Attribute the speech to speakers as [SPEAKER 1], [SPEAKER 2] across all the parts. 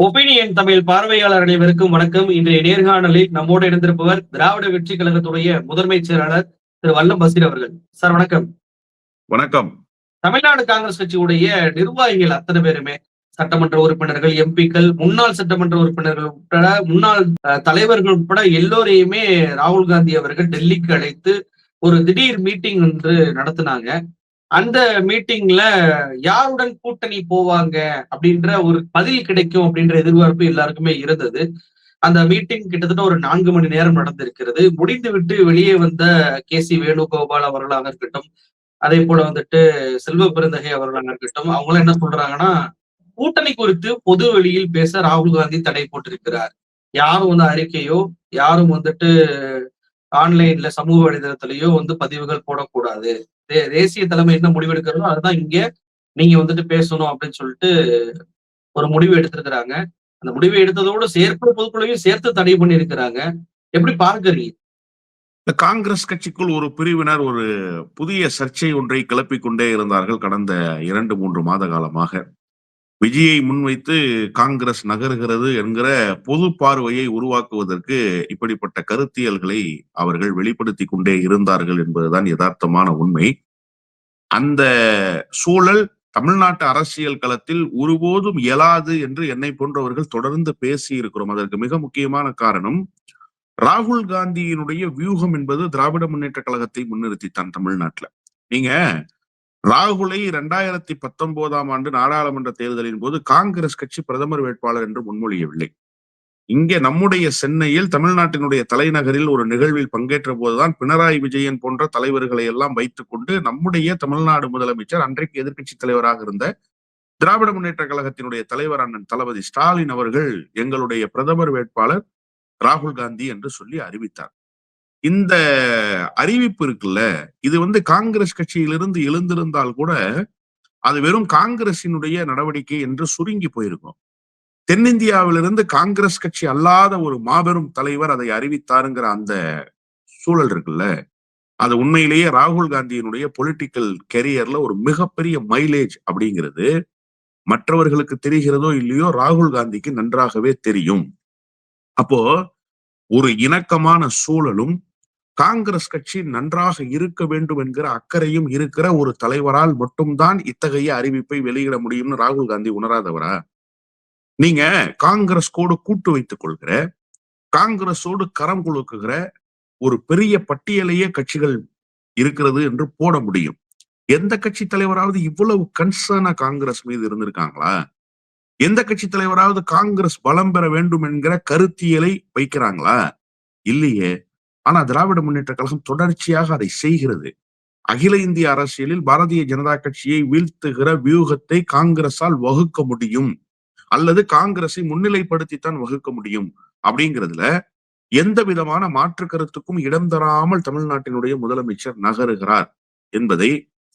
[SPEAKER 1] Opinion Tamil பார்வையாளர் அனைவருக்கும் வணக்கம். இன்றைய நேர்காணலில் நம்மோடு இணைந்திருப்பவர் திராவிட வெற்றி கழகத்துடைய முதன்மை செயலாளர் திரு வல்லம் பசீர் அவர்கள். சார் வணக்கம்.
[SPEAKER 2] வணக்கம்.
[SPEAKER 1] தமிழ்நாடு காங்கிரஸ் கட்சியுடைய நிர்வாகிகள் அத்தனை பேருமே சட்டமன்ற உறுப்பினர்கள், எம்பிக்கள், முன்னாள் சட்டமன்ற உறுப்பினர்கள் உட்பட முன்னாள் தலைவர்கள் உட்பட எல்லோரையுமே ராகுல் காந்தி அவர்கள் டெல்லிக்கு அழைத்து ஒரு திடீர் மீட்டிங் ஒன்று நடத்தினாங்க. அந்த மீட்டிங்ல யாருடன் கூட்டணி போவாங்க அப்படின்ற ஒரு பதில் கிடைக்கும் அப்படின்ற எதிர்பார்ப்பு எல்லாருக்குமே இருந்தது. அந்த மீட்டிங் கிட்டத்தட்ட ஒரு 4 மணி நேரம் நடந்திருக்கிறது. முடிந்துவிட்டு வெளியே வந்த சி வேணுகோபால் அவர்களாக இருக்கட்டும், அதே போல செல்வ பெருந்தகை அவர்களாக இருக்கட்டும், அவங்களும் என்ன சொல்றாங்கன்னா, கூட்டணி குறித்து பொது வெளியில் பேச ராகுல் காந்தி தடை போட்டிருக்கிறார். யாரும் அறிக்கையோ, யாரும் ஆன்லைன்ல சமூக வலைதளத்திலேயோ பதிவுகள் போடக்கூடாது. தேசிய தலைமை என்ன முடிவெடுக்கிறதோ அதுதான் இங்க நீங்க பேசணும் அப்படின்னு சொல்லிட்டு ஒரு முடிவு எடுத்திருக்கிறாங்க. அந்த முடிவை எடுத்ததோடு செயற்குழு பொதுக்குழுவையும் சேர்த்து தடை பண்ணி இருக்கிறாங்க. எப்படி பார்க்கறீங்க?
[SPEAKER 2] காங்கிரஸ் கட்சிக்குள் ஒரு பிரிவினர் ஒரு புதிய சர்ச்சை ஒன்றை கிளப்பிக் கொண்டே இருந்தார்கள் கடந்த 2-3 மாத காலமாக. விஜயை முன்வைத்து காங்கிரஸ் நகர்கிறது என்கிற பொது பார்வையை உருவாக்குவதற்கு இப்படிப்பட்ட கருத்தியல்களை அவர்கள் வெளிப்படுத்தி கொண்டே இருந்தார்கள் என்பதுதான் யதார்த்தமான உண்மை. அந்த சூழல் தமிழ்நாட்டு அரசியல் களத்தில் ஒருபோதும் இயலாது என்று என்னை போன்றவர்கள் தொடர்ந்து பேசி இருக்கிறோம். அதற்கு மிக முக்கியமான காரணம், ராகுல் காந்தியினுடைய வியூகம் என்பது திராவிட முன்னேற்ற கழகத்தை முன்னிறுத்தித்தான். தமிழ்நாட்டுல நீங்க ராகுலை 2019 நாடாளுமன்ற தேர்தலின் போது காங்கிரஸ் கட்சி பிரதமர் வேட்பாளர் என்று முன்மொழியவில்லை. இங்கே நம்முடைய சென்னையில் தமிழ்நாட்டினுடைய தலைநகரில் ஒரு நிகழ்வில் பங்கேற்ற போதுதான் பினராயி விஜயன் போன்ற தலைவர்களை எல்லாம் வைத்துக் கொண்டு நம்முடைய தமிழ்நாடு முதலமைச்சர், அன்றைக்கு எதிர்க்கட்சி தலைவராக இருந்த திராவிட முன்னேற்ற கழகத்தினுடைய தலைவர் அண்ணன் தளபதி ஸ்டாலின் அவர்கள் எங்களுடைய பிரதமர் வேட்பாளர் ராகுல் காந்தி என்று சொல்லி அறிவித்தார். இந்த அறிவிப்பு இருக்குல்ல, இது காங்கிரஸ் கட்சியிலிருந்து எழுந்திருந்தால் கூட அது வெறும் காங்கிரசினுடைய நடவடிக்கை என்று சுருங்கி போயிருக்கும். தென்னிந்தியாவிலிருந்து காங்கிரஸ் கட்சி அல்லாத ஒரு மாபெரும் தலைவர் அதை அறிவித்தாருங்கிற அந்த சூழல் இருக்குல்ல, அது உண்மையிலேயே ராகுல் காந்தியினுடைய பொலிட்டிக்கல் கெரியர்ல ஒரு மிகப்பெரிய மைலேஜ் அப்படிங்கிறது மற்றவர்களுக்கு தெரிகிறதோ இல்லையோ, ராகுல் காந்திக்கு நன்றாகவே தெரியும். அப்போ ஒரு இணக்கமான சூழலும் காங்கிரஸ் கட்சி நன்றாக இருக்க வேண்டும் என்கிற அக்கறையும் இருக்கிற ஒரு தலைவரால் மட்டும்தான் இத்தகைய அறிவிப்பை வெளியிட முடியும்னு ராகுல் காந்தி உணராதவரா? நீங்க காங்கிரஸோடு கூட்டு வைத்துக் கொள்கிற, காங்கிரஸோடு கரம் குலுக்குகிற ஒரு பெரிய பட்டியலையே கட்சிகள் இருக்கிறது என்று போட முடியும். எந்த கட்சி தலைவராவது இவ்வளவு கன்சர்னா காங்கிரஸ் மீது இருந்திருக்காங்களா? எந்த கட்சி தலைவராவது காங்கிரஸ் பலம் பெற வேண்டும் என்கிற கருத்தியலை வைக்கிறாங்களா? இல்லையே. ஆனா திராவிட முன்னேற்ற கழகம் தொடர்ச்சியாக அதை செய்கிறது. அகில இந்திய அரசியலில் பாரதிய ஜனதா கட்சியை வீழ்த்துகிற வியூகத்தை காங்கிரஸால் வகுக்க முடியும், அல்லது காங்கிரஸை முன்னிலைப்படுத்தித்தான் வகுக்க முடியும். அப்படிங்கிறதுல எந்த விதமான மாற்று கருத்துக்கும் இடம் தராமல் தமிழ்நாட்டினுடைய முதலமைச்சர் நகருகிறார் என்பதை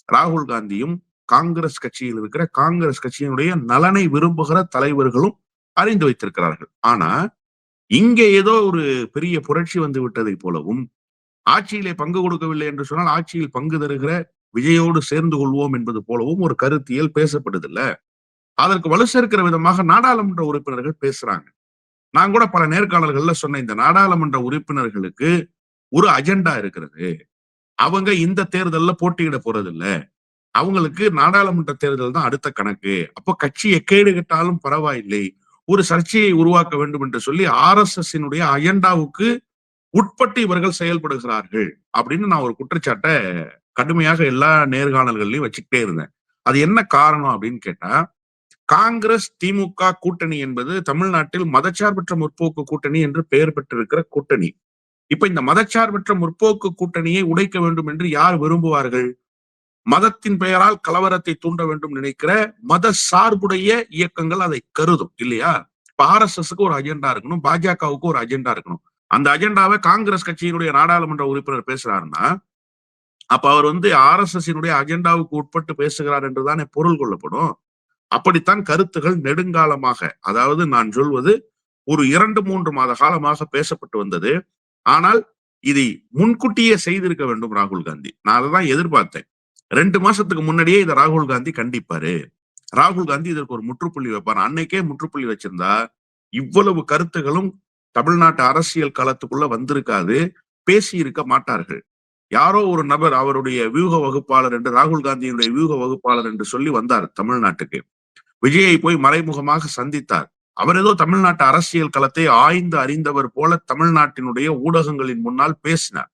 [SPEAKER 2] ராகுல் காந்தியும் காங்கிரஸ் கட்சியில் இருக்கிற காங்கிரஸ் கட்சியினுடைய நலனை விரும்புகிற தலைவர்களும் அறிந்து வைத்திருக்கிறார்கள். ஆனா இங்கே ஏதோ ஒரு பெரிய புரட்சி வந்து விட்டதை போலவும், ஆட்சியிலே பங்கு கொடுக்கவில்லை என்று சொன்னால் ஆட்சியில் பங்கு தருகிற விஜயோடு சேர்ந்து கொள்வோம் என்பது போலவும் ஒரு கருத்தியல் பேசப்படுதில்ல. அதற்கு வலு சேர்க்கிற விதமாக நாடாளுமன்ற உறுப்பினர்கள் பேசுறாங்க. நான் கூட பல நேர்காணல்கள்ல சொன்ன, இந்த நாடாளுமன்ற உறுப்பினர்களுக்கு ஒரு அஜெண்டா இருக்கிறது. அவங்க இந்த தேர்தல்ல போட்டியிட போறது இல்ல, அவங்களுக்கு நாடாளுமன்ற தேர்தல் தான் அடுத்த கணக்கு. அப்போ கட்சி எக்கேடு கட்டாலும் பரவாயில்லை, ஒரு சர்ச்சையை உருவாக்க வேண்டும் என்று சொல்லி RSS அஜெண்டாவுக்கு உட்பட்டு இவர்கள் செயல்படுகிறார்கள் அப்படின்னு நான் ஒரு குற்றச்சாட்டை கடுமையாக எல்லா நேர்காணல்கள்லயும் வச்சுக்கிட்டே இருந்தேன். அது என்ன காரணம் அப்படின்னு கேட்டா, காங்கிரஸ் திமுக கூட்டணி என்பது தமிழ்நாட்டில் மதச்சார்பற்ற முற்போக்கு கூட்டணி என்று பெயர் பெற்றிருக்கிற கூட்டணி. இப்ப இந்த மதச்சார்பற்ற முற்போக்கு கூட்டணியை உடைக்க வேண்டும் என்று யார் விரும்புவார்கள்? மதத்தின் பெயரால் கலவரத்தை தூண்ட வேண்டும் நினைக்கிற மத சார்புடைய இயக்கங்கள் அதை கருதும் இல்லையா? இப்ப RSSக்கு ஒரு அஜெண்டா இருக்கணும், பாஜகவுக்கு ஒரு அஜெண்டா இருக்கணும். அந்த அஜெண்டாவை காங்கிரஸ் கட்சியினுடைய நாடாளுமன்ற உறுப்பினர் பேசுறாருன்னா, அப்ப அவர் RSS அஜெண்டாவுக்கு உட்பட்டு பேசுகிறார் என்றுதானே பொருள் கொள்ளப்படும். அப்படித்தான் கருத்துகள் நெடுங்காலமாக, அதாவது நான் சொல்வது ஒரு 2-3 மாத காலமாக பேசப்பட்டு வந்தது. ஆனால் இதை முன்கூட்டியே செய்திருக்க வேண்டும் ராகுல் காந்தி. நான் அதைதான் எதிர்பார்த்தேன். 2 மாசத்துக்கு முன்னாடியே இதை ராகுல் காந்தி கண்டிப்பாரு. ராகுல் காந்தி இதற்கு ஒரு முற்றுப்புள்ளி வைப்பார். அன்னைக்கே முற்றுப்புள்ளி வச்சிருந்தா இவ்வளவு கருத்துகளும் தமிழ்நாட்டு அரசியல் களத்துக்குள்ள வந்திருக்காது, பேசி இருக்க மாட்டார்கள். யாரோ ஒரு நபர் அவருடைய வியூக வகுப்பாளர் என்று, ராகுல் காந்தியினுடைய வியூக வகுப்பாளர் என்று சொல்லி வந்தார் தமிழ்நாட்டுக்கு. விஜயை போய் மறைமுகமாக சந்தித்தார். அவர் ஏதோ தமிழ்நாட்டு அரசியல் களத்தை ஆய்ந்து அறிந்தவர் போல தமிழ்நாட்டினுடைய ஊடகங்களின் முன்னால் பேசினார்.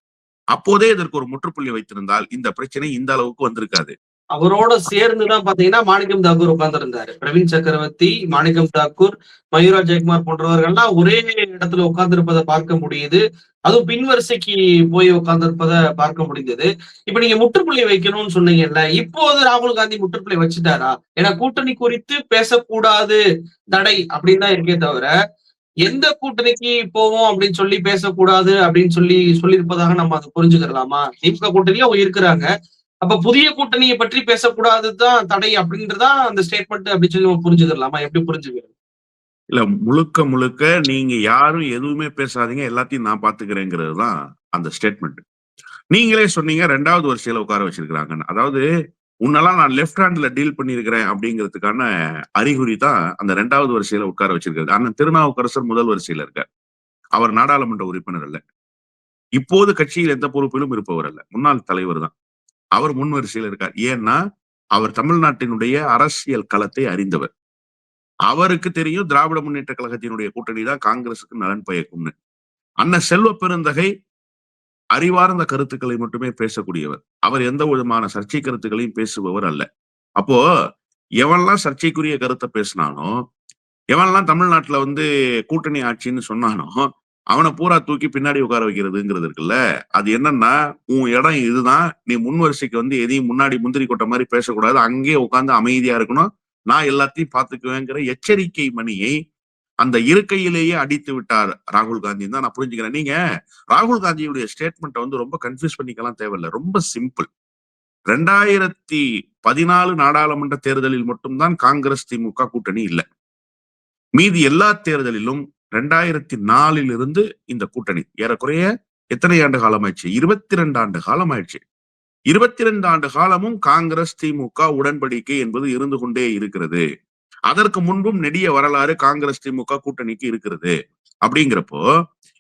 [SPEAKER 2] அப்போதே இதற்கு ஒரு முற்றுப்புள்ளி வைத்திருந்தால் இந்த பிரச்சனை இந்த அளவுக்கு வந்திருக்காது.
[SPEAKER 1] அவரோட சேர்ந்துதான் பாத்தீங்கன்னா மாணிக்கம் தாக்கூர் உட்கார்ந்திருந்தாரு. பிரவீன் சக்கரவர்த்தி, மாணிக்கம் தாக்கூர், மயூரா ஜெயக்குமார் போன்றவர்கள்லாம் ஒரே இடத்துல உட்கார்ந்திருப்பதை பார்க்க முடியுது. அதுவும் பின் வரிசைக்கு போய் உட்கார்ந்திருப்பதை பார்க்க முடிந்தது. இப்ப நீங்க முற்றுப்புள்ளி வைக்கணும்னு சொன்னீங்கல்ல, இப்போது ராகுல் காந்தி முற்றுப்புள்ளி வச்சுட்டாரா? ஏன்னா கூட்டணி குறித்து பேசக்கூடாது, தடை அப்படின்னு தான் இருக்கே தவிர, எந்த கூட்டணிக்கு போவோம் அப்படின்னு சொல்லி பேசக்கூடாது அப்படின்னு சொல்லியிருப்பதாக நம்ம அதை புரிஞ்சுக்கிறலாமா? திமுக கூட்டணியும் அவங்க இருக்கிறாங்க. அப்ப புதிய கூட்டணியை பற்றி பேசக்கூடாதுதான் தடை அப்படின்றதா அந்த ஸ்டேட்மெண்ட் அப்படின்னு சொல்லி நம்ம புரிஞ்சுக்கலாமா? எப்படி புரிஞ்சுக்கிறது?
[SPEAKER 2] இல்ல, முழுக்க முழுக்க நீங்க யாரும் எதுவுமே பேசாதீங்க, எல்லாத்தையும் நான் பாத்துக்கிறேங்கிறது தான் அந்த ஸ்டேட்மெண்ட். நீங்களே சொன்னீங்க 2வது வரிசையில உட்கார வச்சிருக்கிறாங்கன்னு. அதாவது உன்னெல்லாம் நான் லெஃப்ட் ஹேண்ட்ல டீல் பண்ணியிருக்கிறேன் அப்படிங்கிறதுக்கான அறிகுறி தான் அந்த 2வது வரிசையில உட்கார வச்சிருக்கிறது. அண்ணன் திருநாவுக்கரசர் முதல் வரிசையில இருக்கார். அவர் நாடாளுமன்ற உறுப்பினர் அல்ல. இப்போது கட்சியில் எந்த பொறுப்பிலும் இருப்பவர் அல்ல. முன்னாள் தலைவர் தான். அவர் முன் வரிசையில இருக்கார். ஏன்னா அவர் தமிழ்நாட்டினுடைய அரசியல் களத்தை அறிந்தவர். அவருக்கு தெரியும் திராவிட முன்னேற்ற கழகத்தினுடைய கூட்டணி தான் காங்கிரசுக்கு நலன் பயக்கும்னு. அண்ணன் செல்வ பெருந்தகை அறிவார்ந்த கருத்துக்களை மட்டுமே பேசக்கூடியவர். அவர் எந்த விதமான சர்ச்சை கருத்துக்களையும் பேசுபவர் அல்ல. அப்போ எவன்லாம் சர்ச்சைக்குரிய கருத்தை பேசினானோ, எவன்லாம் தமிழ்நாட்டுல கூட்டணி ஆட்சின்னு சொன்னானோ, அவனை பூரா தூக்கி பின்னாடி உட்கார வைக்கிறதுங்கிறது இருக்குல்ல. அது என்னன்னா, உன் இடம் இதுதான், நீ முன் வரிசைக்கு எதையும் முன்னாடி முந்திரி கொட்ட மாதிரி பேசக்கூடாது, அங்கேயே உட்கார்ந்து அமைதியா இருக்கணும், நான் எல்லாத்தையும் பாத்துக்குவேங்கிற எச்சரிக்கை மணியை அந்த இருக்கையிலேயே அடித்து விட்டார் ராகுல் காந்தி தான் நான் புரிஞ்சுக்கிறேன். நீங்க ராகுல் காந்தியுடைய ஸ்டேட்மெண்ட்டை ரொம்ப கன்ஃபியூஸ் பண்ணிக்கலாம் தேவையில்லை. ரொம்ப சிம்பிள். 2014 நாடாளுமன்ற தேர்தலில் மட்டும்தான் காங்கிரஸ் திமுக கூட்டணி இல்லை. மீதி எல்லா தேர்தலிலும் 2004 இருந்து இந்த கூட்டணி ஏறக்குறைய எத்தனை ஆண்டு காலம் ஆயிடுச்சு? 22 ஆண்டு காலம் ஆயிடுச்சு. 22 ஆண்டு காலமும் காங்கிரஸ் திமுக உடன்படிக்கை என்பது இருந்து கொண்டே இருக்கிறது. அதற்கு முன்பும் நெடிய வரலாறு காங்கிரஸ் திமுக கூட்டணிக்கு இருக்கிறது. அப்படிங்கிறப்போ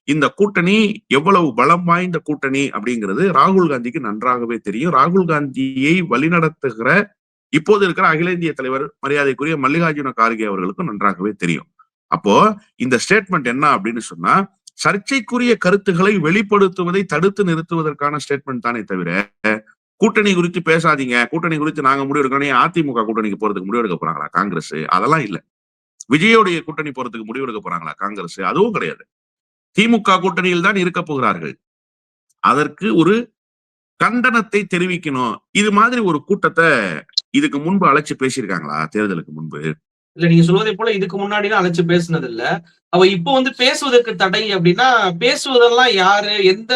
[SPEAKER 2] இந்த கூட்டணி எவ்வளவு பலம் வாய்ந்த கூட்டணி அப்படிங்கிறது ராகுல் காந்திக்கு நன்றாகவே தெரியும். ராகுல் காந்தியை வழிநடத்துகிற இப்போது இருக்கிற அகில இந்திய தலைவர் மரியாதைக்குரிய மல்லிகார்ஜுன கார்கே அவர்களுக்கும் நன்றாகவே தெரியும். அப்போ இந்த ஸ்டேட்மெண்ட் என்ன அப்படின்னு சொன்னா, சர்ச்சைக்குரிய கருத்துக்களை வெளிப்படுத்துவதை தடுத்து நிறுத்துவதற்கான ஸ்டேட்மெண்ட் தானே தவிர, கூட்டணி குறித்து பேசாதீங்க, கூட்டணி குறித்து நாங்க முடிவு எடுக்கணும், அதிமுக கூட்டணிக்கு போறதுக்கு முடிவு எடுக்க போறாங்களா காங்கிரஸ்? அதெல்லாம் இல்ல. விஜயோடைய கூட்டணி போறதுக்கு முடிவு எடுக்க போறாங்களா காங்கிரஸ்? அதுவும் கிடையாது. திமுக கூட்டணியில் தான் இருக்க போகிறார்கள். அதற்கு ஒரு கண்டனத்தை தெரிவிக்கணும். இது மாதிரி ஒரு கூட்டத்தை இதுக்கு முன்பு அழைச்சு பேசியிருக்காங்களா தேர்தலுக்கு முன்பு?
[SPEAKER 1] இல்ல, நீங்க சொல்வதை போல இதுக்கு முன்னாடி அழைச்சு பேசுனது இல்ல. அவ இப்போ பேசுவதற்கு தடை அப்படின்னா, பேசுவதெல்லாம் யாரு எந்த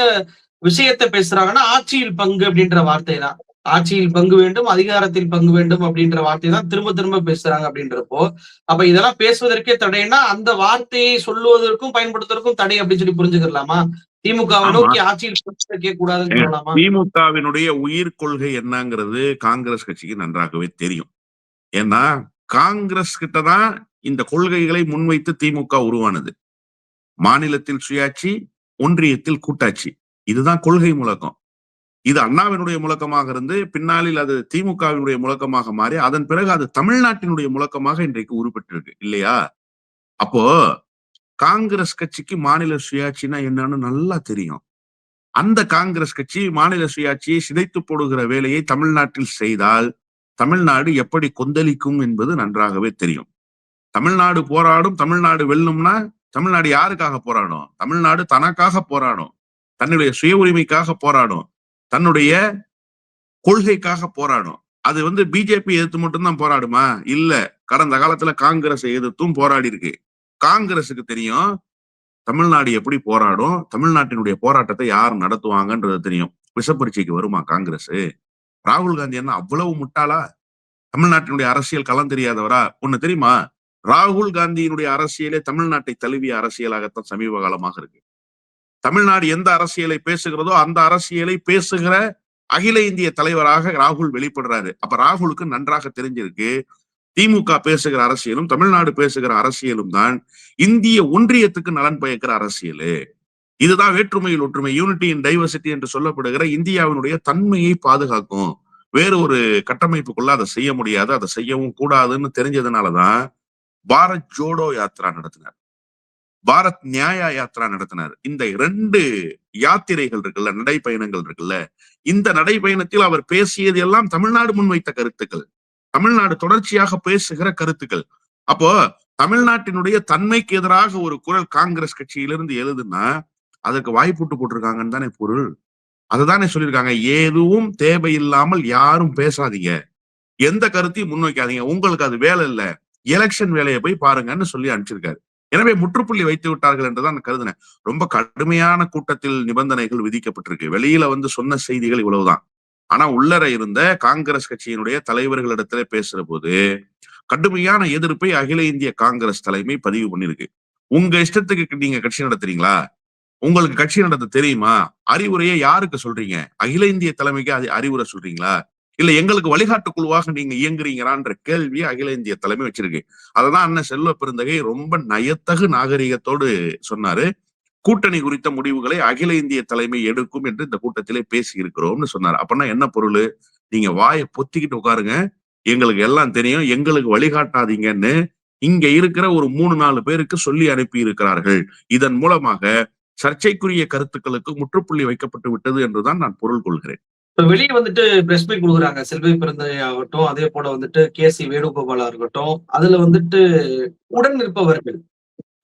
[SPEAKER 1] விஷயத்தை பேசுறாங்கன்னா, ஆட்சியில் பங்கு அப்படின்ற வார்த்தை தான். ஆட்சியில் பங்கு வேண்டும், அதிகாரத்தில் பங்கு வேண்டும் அப்படின்ற வார்த்தை தான் திரும்ப திரும்ப பேசுறாங்க அப்படின்றப்போ, அப்ப இதெல்லாம் பேசுவதற்கே தடைன்னா அந்த வார்த்தையை சொல்லுவதற்கும் பயன்படுத்துவதற்கும் தடை அப்படின்னு சொல்லி புரிஞ்சுக்கலாமா? திமுகவை நோக்கி ஆட்சியில் கேட்க கூடாதுன்னு சொல்லலாமா?
[SPEAKER 2] திமுகவினுடைய உயிர் கொள்கை என்னங்கிறது காங்கிரஸ் கட்சிக்கு நன்றாகவே தெரியும். ஏன்னா காங்கிரஸ் கிட்டதான் இந்த கொள்கைகளை முன்வைத்து திமுக உருவானது. மாநிலத்தில் சுயாட்சி, ஒன்றியத்தில் கூட்டாட்சி, இதுதான் கொள்கை முழக்கம். இது அண்ணாவினுடைய முழக்கமாக இருந்து பின்னாளில் அது திமுகவினுடைய முழக்கமாக மாறி அதன் பிறகு அது தமிழ்நாட்டினுடைய முழக்கமாக இன்றைக்கு உருப்பெற்றிருக்கு இல்லையா? அப்போ காங்கிரஸ் கட்சிக்கு மாநில சுயாட்சினா என்னன்னு நல்லா தெரியும். அந்த காங்கிரஸ் கட்சி மாநில சுயாட்சியை சிதைத்து போடுகிற வேலையை தமிழ்நாட்டில் செய்தால் தமிழ்நாடு எப்படி கொந்தளிக்கும் என்பது நன்றாகவே தெரியும். தமிழ்நாடு போராடும், தமிழ்நாடு வெல்லும்னா தமிழ்நாடு யாருக்காக போராடும்? தமிழ்நாடு தனக்காக போராடும், தன்னுடைய சுய உரிமைக்காக போராடும், தன்னுடைய கொள்கைக்காக போராடும். அது பிஜேபி எதிர்த்து மட்டும்தான் போராடுமா? இல்ல, கடந்த காலத்துல காங்கிரஸை எதிர்த்தும் போராடி இருக்கு. காங்கிரஸுக்கு தெரியும் தமிழ்நாடு எப்படி போராடும், தமிழ்நாட்டினுடைய போராட்டத்தை யார் நடத்துவாங்கன்றது தெரியும். விஷப்பரீட்சைக்கு வருமா காங்கிரஸ்? ராகுல் காந்தி என்ன அவ்வளவு முட்டாளா? தமிழ்நாட்டினுடைய அரசியல் களம் தெரியாதவரா? ஒண்ணு தெரியுமா, ராகுல் காந்தியினுடைய அரசியலே தமிழ்நாட்டை தழுவிய அரசியலாகத்தான் சமீப காலமாக இருக்கு. தமிழ்நாடு எந்த அரசியலை பேசுகிறதோ அந்த அரசியலை பேசுகிற அகில இந்திய தலைவராக ராகுல் வெளிப்படுறாரு. அப்ப ராகுலுக்கு நன்றாக தெரிஞ்சிருக்கு திமுக பேசுகிற அரசியலும் தமிழ்நாடு பேசுகிற அரசியலும் தான் இந்திய ஒன்றியத்துக்கு நலன் பயக்கிற அரசியல். இதுதான் வேற்றுமையில் ஒற்றுமை, யூனிட்டி இன் டைவர்சிட்டி என்று சொல்லப்படுகிற இந்தியாவினுடைய தன்மையை பாதுகாக்கும். வேறு ஒரு கட்டமைப்புக்குள்ள அதை செய்ய முடியாது, அதை செய்யவும் கூடாதுன்னு தெரிஞ்சதுனாலதான் பாரத் ஜோடோ யாத்ரா நடத்தினார், பாரத் நியாயா யாத்ரா நடத்தினார். இந்த 2 யாத்திரைகள் இருக்குல்ல, நடைப்பயணங்கள் இருக்குல்ல, இந்த நடைப்பயணத்தில் அவர் பேசியது எல்லாம் தமிழ்நாடு முன்வைத்த கருத்துக்கள், தமிழ்நாடு தொடர்ச்சியாக பேசுகிற கருத்துக்கள். அப்போ தமிழ்நாட்டினுடைய தன்மைக்கு எதிராக ஒரு குரல் காங்கிரஸ் கட்சியிலிருந்து எழுதுனா அதற்கு வாய்ப்புட்டு போட்டிருக்காங்கன்னு தானே பொருள். அதுதானே சொல்லியிருக்காங்க, எதுவும் தேவையில்லாமல் யாரும் பேசாதீங்க, எந்த கருத்தையும் முன்வைக்காதீங்க, உங்களுக்கு அது வேலை இல்ல, எலெக்ஷன் வேலையை போய் பாருங்கன்னு சொல்லி அனுப்பிச்சிருக்காரு. எனவே முற்றுப்புள்ளி வைத்து விட்டார்கள் என்றுதான் நான் கருதினேன். ரொம்ப கடுமையான கூட்டத்தில் நிபந்தனைகள் விதிக்கப்பட்டிருக்கு. வெளியில வந்து சொன்ன செய்திகள் இவ்வளவுதான். ஆனா உள்ளர இருந்த காங்கிரஸ் கட்சியினுடைய தலைவர்களிடத்துல பேசுற போது கடுமையான எதிர்ப்பை அகில இந்திய காங்கிரஸ் தலைமை பதிவு பண்ணிருக்கு. உங்க இஷ்டத்துக்கு நீங்க கட்சி நடத்துறீங்களா? உங்களுக்கு கட்சி நடத்த தெரியுமா? அறிவுரையை யாருக்கு சொல்றீங்க? அகில இந்திய தலைமைக்கு அறிவுரை சொல்றீங்களா? இல்ல எங்களுக்கு வழிகாட்டு குழுவாக நீங்க இயங்குறீங்களான்ற கேள்வியை அகில இந்திய தலைமை வச்சிருக்கு. அததான் அண்ணன் செல்வ பெருந்தகை ரொம்ப நயத்தகு நாகரிகத்தோடு சொன்னாரு. கூட்டணி குறித்த முடிவுகளை அகில இந்திய தலைமை எடுக்கும் என்று இந்த கூட்டத்திலே பேசி இருக்கிறோம்னு சொன்னார். அப்படின்னா என்ன பொருள்? நீங்க வாயை பொத்திக்கிட்டு உட்காருங்க, எங்களுக்கு எல்லாம் தெரியும், எங்களுக்கு வழிகாட்டாதீங்கன்னு இங்க இருக்கிற ஒரு 3-4 பேருக்கு சொல்லி அனுப்பி இருக்கிறார்கள். இதன் மூலமாக சர்ச்சைக்குரிய கருத்துக்களுக்கு முற்றுப்புள்ளி வைக்கப்பட்டு விட்டது என்றுதான் நான் பொருள் கொள்கிறேன்.
[SPEAKER 1] இப்ப வெளியே வந்துட்டு பிரஸ் மீட் கொடுக்குறாங்க, செல்வி பெருந்தகை ஆகட்டும், அதே போல வந்துட்டு KC வேணுகோபாலா இருக்கட்டும். அதுல வந்துட்டு உடன் இருப்பவர்கள்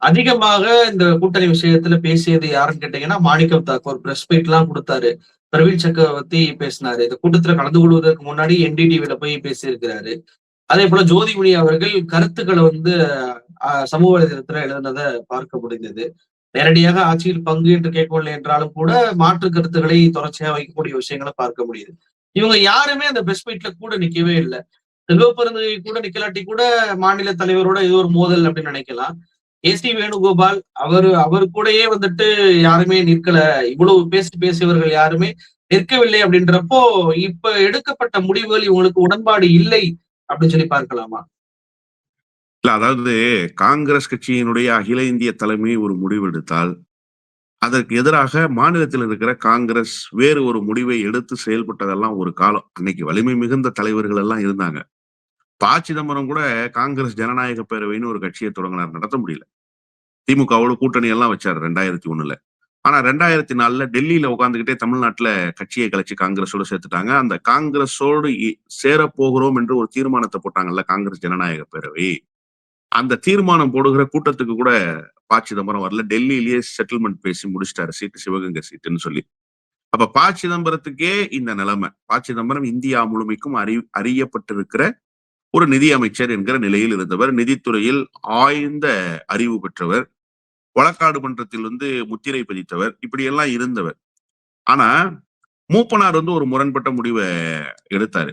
[SPEAKER 1] அதிகமாக இந்த கூட்டணி விஷயத்துல பேசியது யாருன்னு கேட்டீங்கன்னா மாணிக்கம் தாக்கூர் பிரஸ் மீட் எல்லாம் கொடுத்தாரு. பிரவீன் சக்கரவர்த்தி பேசினாரு. இந்த கூட்டத்துல கலந்து கொள்வதற்கு முன்னாடி NDTVல போய் பேசியிருக்கிறாரு. அதே போல ஜோதிமணி அவர்கள் கருத்துக்களை வந்து சமூக வலைதளத்துல எழுதுனதை பார்க்க முடிந்தது. நேரடியாக ஆட்சியில் பங்கு என்று கேட்கவில்லை என்றாலும் கூட மாற்று கருத்துக்களை தொடர்ச்சியா வைக்கக்கூடிய விஷயங்களை பார்க்க முடியுது. இவங்க யாருமே அந்த பிரஸ் மீட்ல கூட நிக்கவே இல்லை. செல்வ பெருந்தகை கூட நிக்கலாட்டி கூட மாநில தலைவரோட இது ஒரு மோதல் அப்படின்னு நினைக்கலாம். KC வேணுகோபால் அவர் கூடயே வந்துட்டு யாருமே நிற்கல, இவ்வளவு பேசியவர்கள் யாருமே நிற்கவில்லை அப்படின்றப்போ இப்ப எடுக்கப்பட்ட முடிவுகள் இவங்களுக்கு உடன்பாடு இல்லை அப்படின்னு சொல்லி பார்க்கலாமா?
[SPEAKER 2] இல்ல, அதாவது காங்கிரஸ் கட்சியினுடைய அகில இந்திய தலைமை ஒரு முடிவு எடுத்தால் அதற்கு எதிராக மாநிலத்தில் இருக்கிற காங்கிரஸ் வேறு ஒரு முடிவை எடுத்து செயல்பட்டதெல்லாம் ஒரு காலம். அன்னைக்கு வலிமை மிகுந்த தலைவர்கள் எல்லாம் இருந்தாங்க. சிதம்பரம் கூட காங்கிரஸ் ஜனநாயக பேரவைன்னு ஒரு கட்சியை தொடங்கினார், நடத்த முடியல. திமுகவோட கூட்டணி எல்லாம் வச்சாரு 2001. ஆனா 2004 டெல்லியில உட்காந்துக்கிட்டே தமிழ்நாட்டுல கட்சியை கலைச்சு காங்கிரஸோட சேர்த்துட்டாங்க. அந்த காங்கிரஸோடு சேர போகிறோம் என்று ஒரு தீர்மானத்தை போட்டாங்கல்ல காங்கிரஸ் ஜனநாயக பேரவை, அந்த தீர்மானம் போடுகிற கூட்டத்துக்கு கூட சிதம்பரம் வரல. டெல்லியிலேயே செட்டில்மெண்ட் பேசி முடிச்சிட்டாரு, சீட்டு சிவகங்கை சீட்டுன்னு சொல்லி. அப்ப சிதம்பரத்துக்கே இந்த நிலைமை. சிதம்பரம் இந்தியா முழுமைக்கும் அறியப்பட்டிருக்கிற ஒரு நிதி அமைச்சர் என்கிற நிலையில் இருந்தவர், நிதித்துறையில் ஆய்ந்த அறிவு பெற்றவர், வழக்காடு மன்றத்தில் முத்திரை பதித்தவர், இப்படி எல்லாம் இருந்தவர். ஆனா மூப்பனார் ஒரு முரண்பட்ட முடிவை எடுத்தாரு.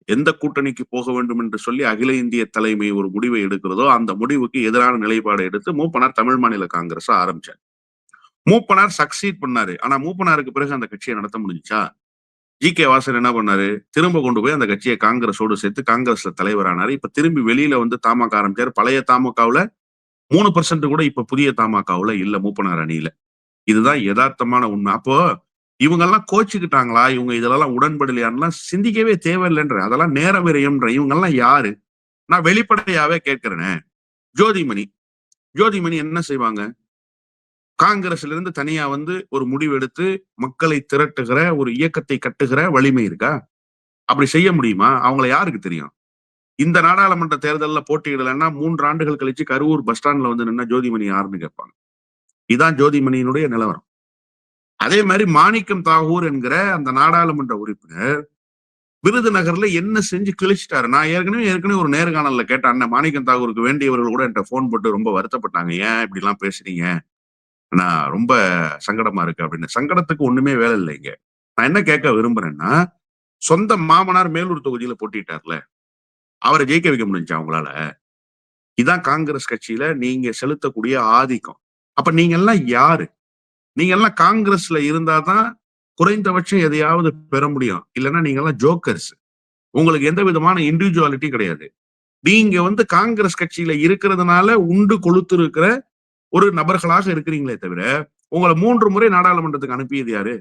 [SPEAKER 2] எந்த கூட்டணிக்கு போக வேண்டும் என்று சொல்லி அகில இந்திய தலைமை ஒரு முடிவை எடுக்கிறதோ அந்த முடிவுக்கு எதிரான நிலைப்பாடு எடுத்து மூப்பனார் தமிழ் மாநில காங்கிரஸ் ஆரம்பிச்சார். மூப்பனார் சக்சீட் பண்ணாரு. ஆனா மூப்பனாருக்கு பிறகு அந்த கட்சியை நடத்த முடிஞ்சுச்சா? GK வாசன் என்ன பண்ணாரு? திரும்ப கொண்டு போய் அந்த கட்சியை காங்கிரஸோடு சேர்த்து காங்கிரஸ்ல தலைவரானாரு. இப்ப திரும்பி வெளியில தமாக ஆரம்பிச்சாரு. பழைய தமாகவுல 3% கூட இப்ப புதிய தமாகவுல இல்ல மூப்பனார் அணியில. இதுதான் யதார்த்தமான உண்மை. அப்போ இவங்க எல்லாம் கோச்சுக்கிட்டாங்களா, இவங்க இதெல்லாம் உடன்படலையான்லாம் சிந்திக்கவே தேவையில்லைன்ற, அதெல்லாம் நேர விரயம்ன்ற. இவங்க எல்லாம் யாரு? நான் வெளிப்படையாவே கேட்கிறேனே. ஜோதிமணி என்ன செய்வாங்க? காங்கிரஸ்ல இருந்து தனியா ஒரு முடிவு எடுத்து மக்களை திரட்டுகிற ஒரு இயக்கத்தை கட்டுகிற வலிமை இருக்கா? அப்படி செய்ய முடியுமா? அவங்கள யாருக்கு தெரியும்? இந்த நாடாளுமன்ற தேர்தலில் போட்டியிடலைன்னா 3 ஆண்டுகள் கழிச்சு கரூர் பஸ் ஸ்டாண்ட்ல நின்னா ஜோதிமணி யாருன்னு கேட்பாங்க. இதான் ஜோதிமணியினுடைய நிலவரம். அதே மாதிரி மாணிக்கம் தாகூர் என்கிற அந்த நாடாளுமன்ற உறுப்பினர் விருதுநகர்ல என்ன செஞ்சு கிழிச்சிட்டாரு. நான் ஏற்கனவே ஒரு நேர்காணல்ல கேட்டேன், அண்ணன் மாணிக்கம் தாகூருக்கு வேண்டியவர்கள் கூட என்கிட்ட போன் போட்டு ரொம்ப வருத்தப்பட்டாங்க, ஏன் இப்படி எல்லாம் பேசுறீங்க, நான் ரொம்ப சங்கடமா இருக்கு அப்படின்னு. சங்கடத்துக்கு ஒண்ணுமே வேலை இல்லைங்க. நான் என்ன கேட்க விரும்புறேன்னா, சொந்த மாமனார் மேலூர் தொகுதியில போட்டிட்டார்ல, அவரை ஜெயிக்க வைக்க முடிஞ்சா அவங்களால? இதான் காங்கிரஸ் கட்சியில நீங்க செலுத்தக்கூடிய ஆதிக்கம். அப்ப நீங்க எல்லாம் யாரு? நீங்க எல்லாம் காங்கிரஸ்ல இருந்தாதான் குறைந்தபட்சம் எதையாவது பெற முடியும். இல்லைன்னா நீங்க எல்லாம் ஜோக்கர்ஸ். உங்களுக்கு எந்த விதமான இண்டிவிஜுவாலிட்டி கிடையாது. நீங்க வந்து காங்கிரஸ் கட்சியில இருக்கிறதுனால உண்டு கொழுத்து இருக்கிற ஒரு நபர்களாக இருக்கிறீங்களே தவிர, உங்களை 3 முறை நாடாளுமன்றத்துக்கு அனுப்பியது யாரு?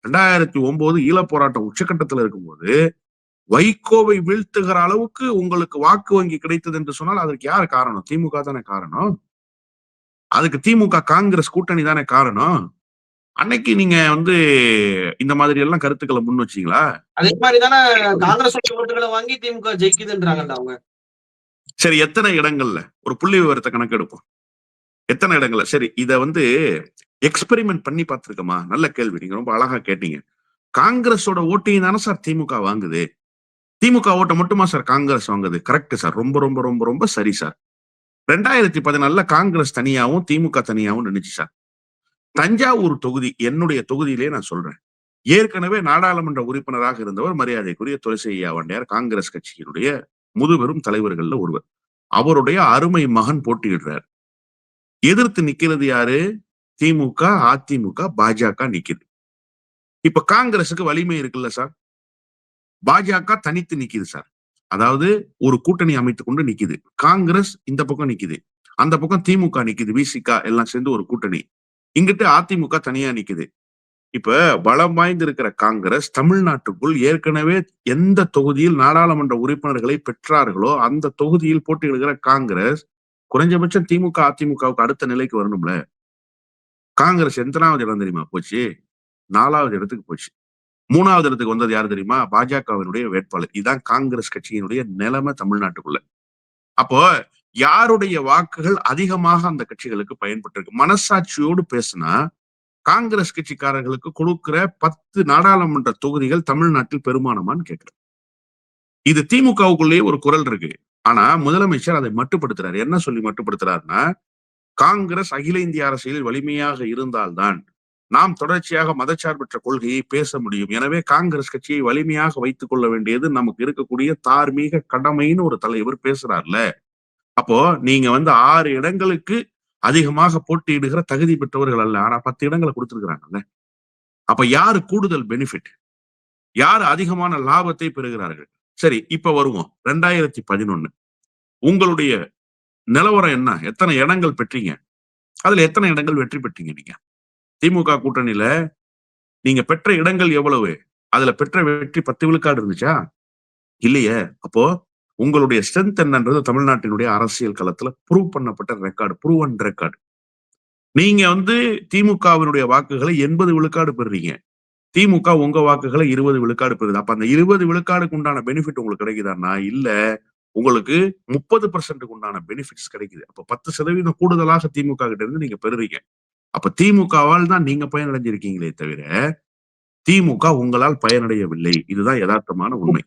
[SPEAKER 2] 2009 ஈழப் போராட்டம் உச்சகட்டத்துல இருக்கும்போது, வைகோவை வீழ்த்துகிற அளவுக்கு உங்களுக்கு வாக்கு வங்கி கிடைத்தது என்று சொன்னால் அதற்கு யார் காரணம்? திமுக தானே காரணம். அதுக்கு திமுக காங்கிரஸ் கூட்டணி தானே காரணம். அன்னைக்கு நீங்க வந்து இந்த மாதிரி எல்லாம் கருத்துக்களை முன் வச்சீங்களா?
[SPEAKER 1] அதே மாதிரி தானே காங்கிரஸ் ஓட்டுகளை வாங்கி திமுக ஜெயிக்குதுன்றாங்கல்ல அவங்க.
[SPEAKER 2] சரி, எத்தனை இடங்கள்ல ஒரு புள்ளி விவரத்தை கணக்கெடுப்போம். எத்தனை இடங்கள்ல? சரி, இத வந்து எக்ஸ்பெரிமெண்ட் பண்ணி பார்த்திருக்கமா? நல்ல கேள்வி. நீங்க ரொம்ப அழகா கேட்டீங்க. காங்கிரஸோட ஓட்டையும் தானே சார் திமுக வாங்குது. திமுக ஓட்ட மட்டுமா சார் காங்கிரஸ் வாங்குது? Correct sir. ரொம்ப ரொம்ப ரொம்ப ரொம்ப சரி சார். 2014ல காங்கிரஸ் தனியாவும் திமுக தனியாவும் நின்னுச்சு சார். தஞ்சாவூர் தொகுதி என்னுடைய தொகுதியிலே நான் சொல்றேன். ஏற்கனவே நாடாளுமன்ற உறுப்பினராக இருந்தவர் மரியாதைக்குரிய துரைசை ஐயா வண்டையார், காங்கிரஸ் கட்சியினுடைய முதுபெரும் தலைவர்கள்ல ஒருவர். அவருடைய அருமை மகன் போட்டியிடுறார். எதிர்த்து நிக்கிறது யாரு? திமுக, அதிமுக, பாஜக நிக்குது. இப்ப காங்கிரஸுக்கு வலிமை இருக்குல்ல சார். பாஜக தனித்து நிக்குது சார். அதாவது ஒரு கூட்டணி அமைத்துக் கொண்டு நிக்குது. காங்கிரஸ் இந்த பக்கம் நிக்குது. அந்த பக்கம் திமுக நிக்குது. விசிக எல்லாம் சேர்ந்து ஒரு கூட்டணி. இங்கிட்டு அதிமுக தனியா நிக்குது. இப்ப பலம் வாய்ந்து இருக்கிற காங்கிரஸ் தமிழ்நாட்டுக்குள் ஏற்கனவே எந்த தொகுதியில் நாடாளுமன்ற உறுப்பினர்களை பெற்றார்களோ அந்த தொகுதியில் போட்டியிடுகிற காங்கிரஸ் குறைஞ்சபட்சம் திமுக, அதிமுகவுக்கு அடுத்த நிலைக்கு வரணும்ல. காங்கிரஸ் எத்தனாவது இடம் தெரியுமா போச்சு? 4வது இடத்துக்கு போச்சு. 3வது இடத்துக்கு வந்தது யாரு தெரியுமா? பாஜகவினுடைய வேட்பாளர். இதுதான் காங்கிரஸ் கட்சியினுடைய நிலைமை தமிழ்நாட்டுக்குள்ள. அப்போ யாருடைய வாக்குகள் அதிகமாக அந்த கட்சிகளுக்கு பயன்பட்டு இருக்கு? மனசாட்சியோடு பேசினா காங்கிரஸ் கட்சிக்காரர்களுக்கு கொடுக்கிற 10 நாடாளுமன்ற தொகுதிகள் தமிழ்நாட்டில் பெருமானமான்னு கேட்கிறேன். இது திமுகவுக்குள்ளேயே ஒரு குரல் இருக்கு. ஆனா முதலமைச்சர் அதை மட்டுப்படுத்துறாரு. என்ன சொல்லி மட்டுப்படுத்துறாருன்னா, காங்கிரஸ் அகில இந்திய அரசியலில் வலிமையாக இருந்தால்தான் நாம் தொடர்ச்சியாக மதச்சார்பற்ற கொள்கையை பேச முடியும். எனவே காங்கிரஸ் கட்சியை வலிமையாக வைத்துக் கொள்ள வேண்டியது நமக்கு இருக்கக்கூடிய தார்மீக கடமைன்னு ஒரு தலைவர் பேசுறாருல. அப்போ நீங்க வந்து 6 இடங்களுக்கு அதிகமாக போட்டியிடுகிற தகுதி பெற்றவர்கள் அல்ல. ஆனா 10 இடங்களை கொடுத்திருக்கிறாங்கல்ல. அப்ப யாரு கூடுதல் பெனிஃபிட்? யாரு அதிகமான லாபத்தை பெறுகிறார்கள்? சரி, இப்ப வருவோம். 2011 உங்களுடைய நிலவரம் என்ன? எத்தனை இடங்கள் பெற்றீங்க? அதுல எத்தனை இடங்கள் வெற்றி பெற்றீங்க நீங்க? திமுக கூட்டணியில நீங்க பெற்ற இடங்கள் எவ்வளவு? அதுல பெற்ற வெற்றி 10 விழுக்காடு இருந்துச்சா? இல்லையே. அப்போ உங்களுடைய ஸ்ட்ரென்த் என்னன்றது தமிழ்நாட்டினுடைய அரசியல் களத்துல ப்ரூவ் பண்ணப்பட்ட ரெக்கார்டு, ப்ரூவன் ரெக்கார்டு. நீங்க வந்து திமுகவினுடைய வாக்குகளை 80 விழுக்காடு பெறுறீங்க. திமுக உங்க வாக்குகளை 20 விழுக்காடு பெறுது. அப்ப அந்த 20 விழுக்காடுக்கு உண்டான பெனிஃபிட் உங்களுக்கு கிடைக்குதான்னா இல்ல. உங்களுக்கு 30% உண்டான பெனிஃபிட்ஸ் கிடைக்குது. அப்ப 10% கூடுதலாக திமுக கிட்ட இருந்து நீங்க பெறுறீங்க. அப்ப திமுகவால் தான் நீங்க பயனடைஞ்சிருக்கீங்களே தவிர திமுக உங்களால் பயனடையவில்லை. இதுதான் யதார்த்தமான உண்மை.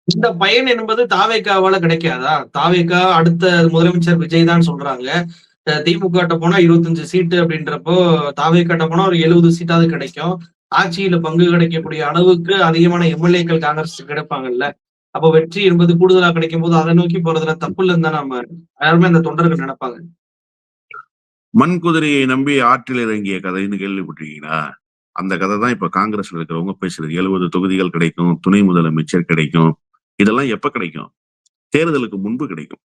[SPEAKER 1] இந்த பயன் என்பது தாவேகாவால கிடைக்காதா? தாவேகா அடுத்த முதலமைச்சர் விஜய் தான் சொல்றாங்க. திமுக கிட்ட போனா 25 சீட்டு அப்படின்றப்போ தாவேகா கிட்ட போனா ஒரு 70 சீட்டாவது கிடைக்கும். ஆட்சியில பங்கு கிடைக்கக்கூடிய அளவுக்கு அதிகமான எம்எல்ஏக்கள் காங்கிரஸ் கிடைப்பாங்கல்ல. அப்போ வெற்றி என்பது கூடுதலா கிடைக்கும் போது அதை நோக்கி போறதுல தப்பு இல்லைன்னு தான் நம்ம யாருமே அந்த தொண்டர்கள் நினைப்பாங்க.
[SPEAKER 2] மண் குதிரையை நம்பி ஆற்றில் இறங்கிய கதைன்னு கேள்விப்பட்டிருக்கீங்களா? அந்த கதை தான் இப்ப காங்கிரஸ்ல இருக்கிறவங்க பேசுறது. 70 தொகுதிகள் கிடைக்கும், துணை முதலமைச்சர் கிடைக்கும். இதெல்லாம் எப்ப கிடைக்கும்? தேர்தலுக்கு முன்பு கிடைக்கும்.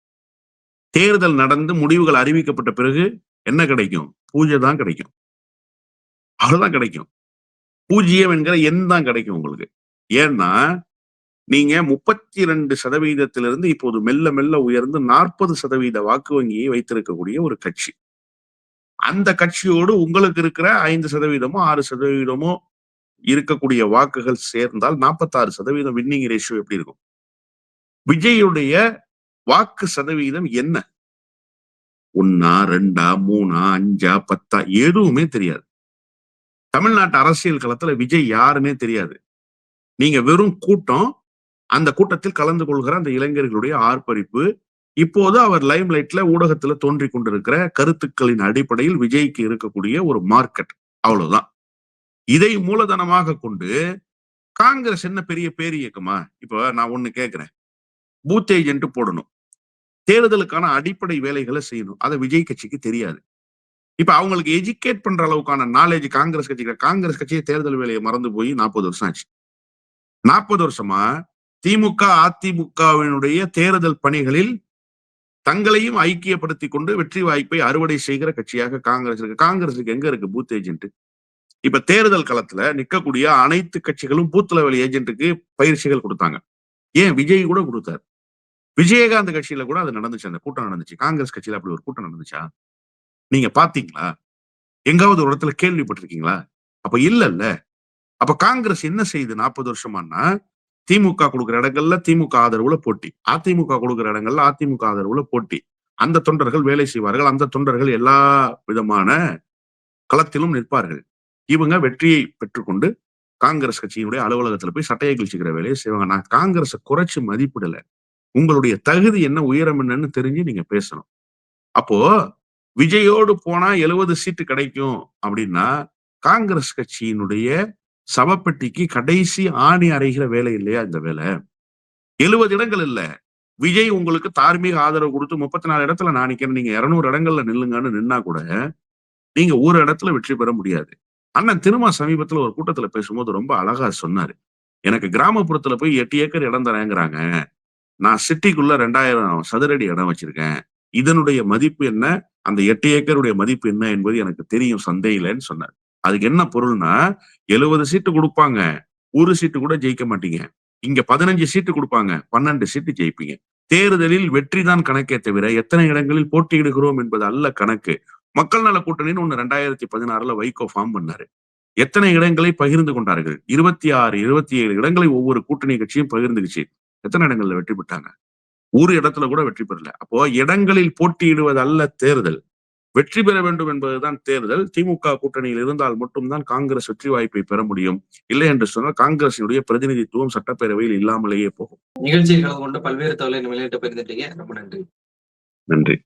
[SPEAKER 2] தேர்தல் நடந்து முடிவுகள் அறிவிக்கப்பட்ட பிறகு என்ன கிடைக்கும்? பூஜை தான் கிடைக்கும். அவ்வளவுதான் கிடைக்கும். பூஜ்ஜியம் என்கிற எண் தான் கிடைக்கும் உங்களுக்கு. ஏன்னா நீங்க 32% இப்போது மெல்ல மெல்ல உயர்ந்து 40% வாக்கு வங்கியை வைத்திருக்கக்கூடிய ஒரு கட்சி. அந்த கட்சியோடு உங்களுக்கு இருக்கிற 5%மோ 6%மோ இருக்கக்கூடிய வாக்குகள் சேர்ந்தால் 46% வின்னிங் ரேஷியோ எப்படி இருக்கும்? விஜயுடைய வாக்கு சதவீதம் என்ன? 1, 2, 3, 5, 10 எதுவுமே தெரியாது. தமிழ்நாட்டு அரசியல் களத்துல விஜய் யாருன்னே தெரியாது. நீங்க வெறும் கூட்டம், அந்த கூட்டத்தில் கலந்து கொள்கிற அந்த இளைஞர்களுடைய ஆர்ப்பரிப்பு, இப்போது அவர் லைம் லைட்ல ஊடகத்துல தோன்றிக் கொண்டிருக்கிற கருத்துக்களின் அடிப்படையில் விஜய்க்கு இருக்கக்கூடிய ஒரு மார்க்கெட், அவ்வளவுதான். இதை மூலதனமாக கொண்டு காங்கிரஸ் என்ன பெரிய பேர் இயக்கமா? இப்ப நான் ஒண்ணு கேட்கிறேன். பூத் ஏஜென்ட் போடணும், தேர்தலுக்கான அடிப்படை வேலைகளை செய்யணும். அதை விஜய் கட்சிக்கு தெரியாது. இப்ப அவங்களுக்கு எஜுகேட் பண்ற அளவுக்கான நாலேஜ் காங்கிரஸ் கட்சியை தேர்தல் வேலையை மறந்து போய் 40 வருஷம் ஆச்சு. 40 வருஷமா திமுக அதிமுகவினுடைய தேர்தல் பணிகளில் தங்களையும் ஐக்கியப்படுத்திக் கொண்டு வெற்றி வாய்ப்பை அறுவடை செய்கிற கட்சியாக காங்கிரஸ் இருக்கு. காங்கிரஸுக்கு எங்க இருக்கு பூத் ஏஜென்ட்? இப்ப தேர்தல் களத்துல நிக்கக்கூடிய அனைத்து கட்சிகளும் பூத் லெவல் ஏஜென்ட்டுக்கு பயிற்சிகள் கொடுத்தாங்க. ஏன் விஜய் கூட கொடுத்தாரு. விஜயகாந்த் கட்சியில கூட அது நடந்துச்சு. அந்த கூட்டம் நடந்துச்சு. காங்கிரஸ் கட்சியில அப்படி ஒரு கூட்டம் நடந்துச்சா? நீங்க பாத்தீங்களா? எங்காவது ஒரு இடத்துல கேள்விப்பட்டிருக்கீங்களா? அப்ப இல்லல்ல. அப்ப காங்கிரஸ் என்ன செய்யுது 40 வருஷமானா, திமுக கொடுக்கிற இடங்கள்ல திமுக ஆதரவுல போட்டி, அதிமுக கொடுக்கிற இடங்கள்ல அதிமுக ஆதரவுல போட்டி. அந்த தொண்டர்கள் வேலை செய்வார்கள். அந்த தொண்டர்கள் எல்லா விதமான களத்திலும் நிற்பார்கள். இவங்க வெற்றியை பெற்றுக்கொண்டு காங்கிரஸ் கட்சியினுடைய அலுவலகத்துல போய் சட்டையை கிழிச்சுக்கிற வேலையை செய்வாங்க. நான் காங்கிரஸை குறைச்சு மதிப்பிடல. உங்களுடைய தகுதி என்ன, உயரம் என்னன்னு தெரிஞ்சு நீங்க பேசணும். அப்போ விஜயோடு போனா 70 சீட்டு கிடைக்கும் அப்படின்னா, காங்கிரஸ் கட்சியினுடைய சவப்பெட்டிக்கு கடைசி ஆணி அறைகிற வேலை இல்லையா இந்த வேலை? 70 இடங்கள் இல்ல. விஜய் உங்களுக்கு தார்மீக ஆதரவு கொடுத்து 34 இடத்துல நான் நிக்கிறேன், நீங்க 200 இடங்கள்ல நில்லுங்கன்னு நின்னா கூட நீங்க ஒரு இடத்துல வெற்றி பெற முடியாது. அண்ணன் திருமா சமீபத்துல ஒரு கூட்டத்துல பேசும்போது ரொம்ப அழகா சொன்னாரு. எனக்கு கிராமப்புறத்துல போய் 8 ஏக்கர் இடம் தரேங்கிறாங்க. நான் சிட்டிக்குள்ள 2000 சதுரடி இடம் வச்சிருக்கேன். இதனுடைய மதிப்பு என்ன? அந்த 8 ஏக்கருடைய மதிப்பு என்ன என்பது எனக்கு தெரியும் சந்தையிலன்னு சொன்னார். அதுக்கு என்ன பொருள்னா, 70 சீட்டு கொடுப்பாங்க. ஒரு சீட்டு கூட ஜெயிக்க மாட்டீங்க. இங்க 15 சீட்டு கொடுப்பாங்க. 12 சீட்டு ஜெயிப்பீங்க. தேர்தலில் வெற்றி தான் கணக்கே தவிர எத்தனை இடங்களில் போட்டியிடுகிறோம் என்பது அல்ல கணக்கு. மக்கள் நல கூட்டணின்னு ஒண்ணு 2016ல வைகோ ஃபார்ம் பண்ணாரு. எத்தனை இடங்களை பகிர்ந்து கொண்டார்கள்? 26, 27 இடங்களை ஒவ்வொரு கூட்டணி கட்சியும் பகிர்ந்துக்குச்சு. எத்தனை இடங்கள்ல வெற்றி பெற்றாங்க? ஒரு இடத்துல கூட வெற்றி பெறல. அப்போ இடங்களில் போட்டியிடுவது அல்ல தேர்தல். வெற்றி பெற வேண்டும் என்பதுதான் தேர்தல். திமுக கூட்டணியில் இருந்தால் மட்டும்தான் காங்கிரஸ் வெற்றி வாய்ப்பை பெற முடியும். இல்லை என்று சொன்னால் காங்கிரசினுடைய பிரதிநிதித்துவம் சட்டப்பேரவையில் இல்லாமலேயே போகும்.
[SPEAKER 1] நிகழ்ச்சியில் கலந்து கொண்டு பல்வேறு தகவலை வெளியிட்டு பகிர்ந்துட்டீங்க. ரொம்ப நன்றி.
[SPEAKER 2] நன்றி.